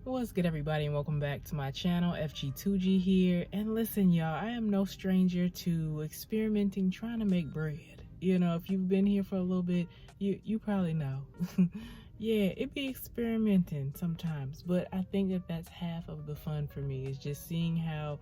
What's good, everybody, and welcome back to my channel. FG2G here. And listen, y'all, I am no stranger to experimenting, trying to make bread. You know, if you've been here for a little bit, you probably know. Yeah, it be experimenting sometimes, but I think that that's half of the fun for me, is just seeing how,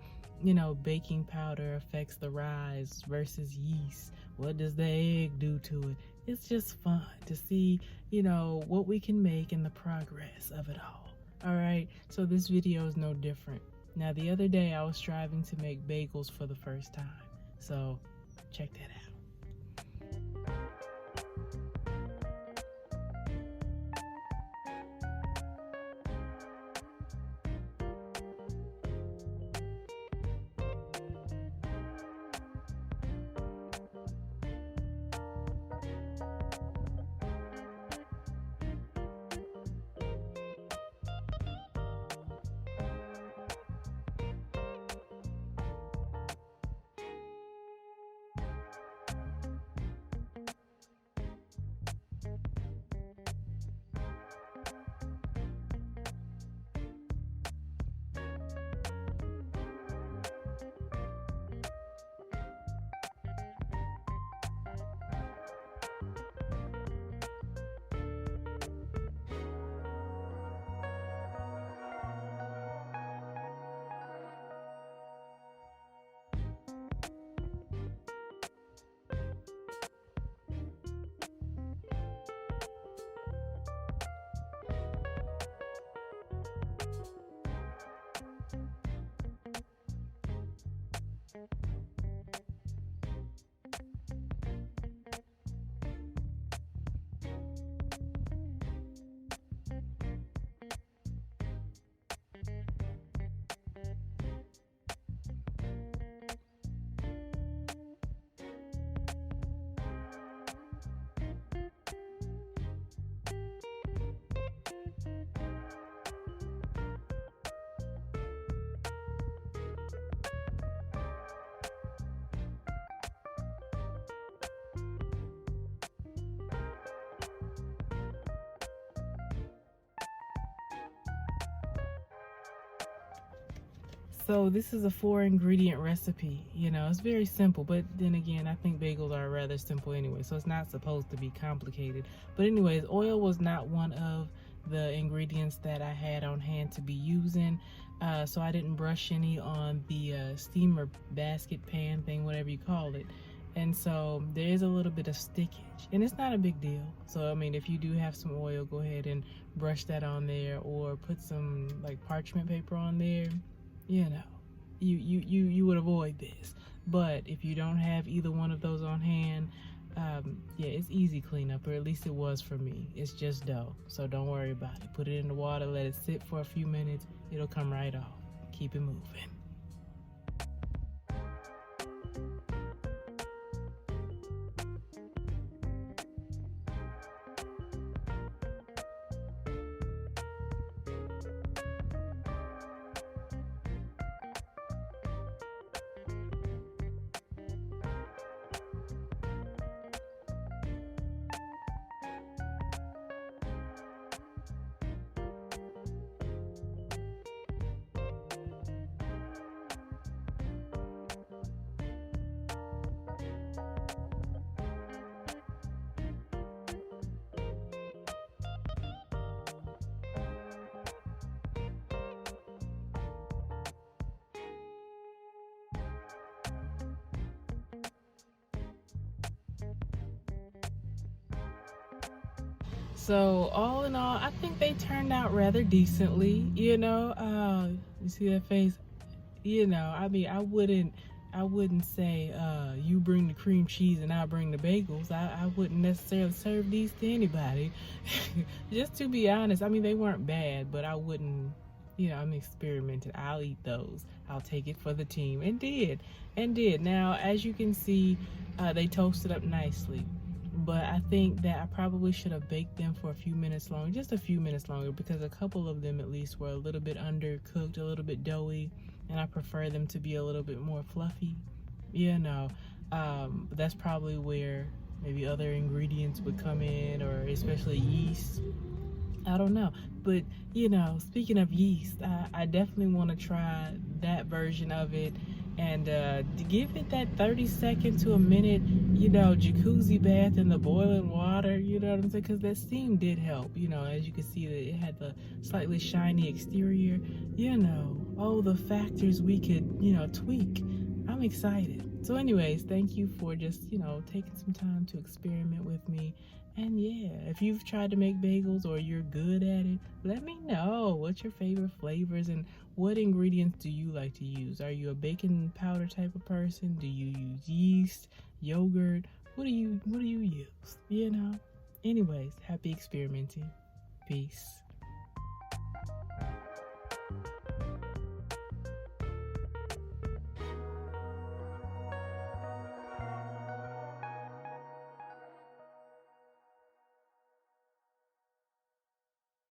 baking powder affects the rise versus yeast. What does the egg do to it? It's just fun to see, what we can make and the progress of it all. Alright, so this video is no different. Now, the other day I was striving to make bagels for the first time, so check that out. So this is a 4-ingredient recipe. It's very simple, but then again, I think bagels are rather simple anyway, so it's not supposed to be complicated. But anyways, oil was not one of the ingredients that I had on hand to be using, so I didn't brush any on the steamer basket pan thing, whatever you call it. And so there is a little bit of stickage, and it's not a big deal. So I mean, if you do have some oil, go ahead and brush that on there, or put some like parchment paper on there. You would avoid this. But if you don't have either one of those on hand, yeah, it's easy cleanup, or at least it was for me. It's just dough, so don't worry about it. Put it in the water, let it sit for a few minutes. It'll come right off. Keep it moving. So all in all, I think they turned out rather decently. You see that face? I mean, I wouldn't say you bring the cream cheese and I bring the bagels. I wouldn't necessarily serve these to anybody. Just to be honest, I mean, they weren't bad, but I wouldn't, I'm experimenting. I'll eat those. I'll take it for the team. And did. Now, as you can see, they toasted up nicely. But I think that I probably should have baked them for a few minutes longer, just a few minutes longer, because a couple of them at least were a little bit undercooked, a little bit doughy, and I prefer them to be a little bit more fluffy. That's probably where maybe other ingredients would come in, or especially yeast. I don't know. But speaking of yeast, I definitely want to try that version of it, and to give it that 30 second to a minute, jacuzzi bath in the boiling water. You know what I'm saying? Because that steam did help. As you can see, that it had the slightly shiny exterior. Oh, the factors we could tweak. I'm excited. So, anyways, thank you for just taking some time to experiment with me. And yeah, if you've tried to make bagels or you're good at it, let me know. What's your favorite flavors and what ingredients do you like to use? Are you a baking powder type of person? Do you use yeast, yogurt? What do you use? Anyways, happy experimenting. Peace.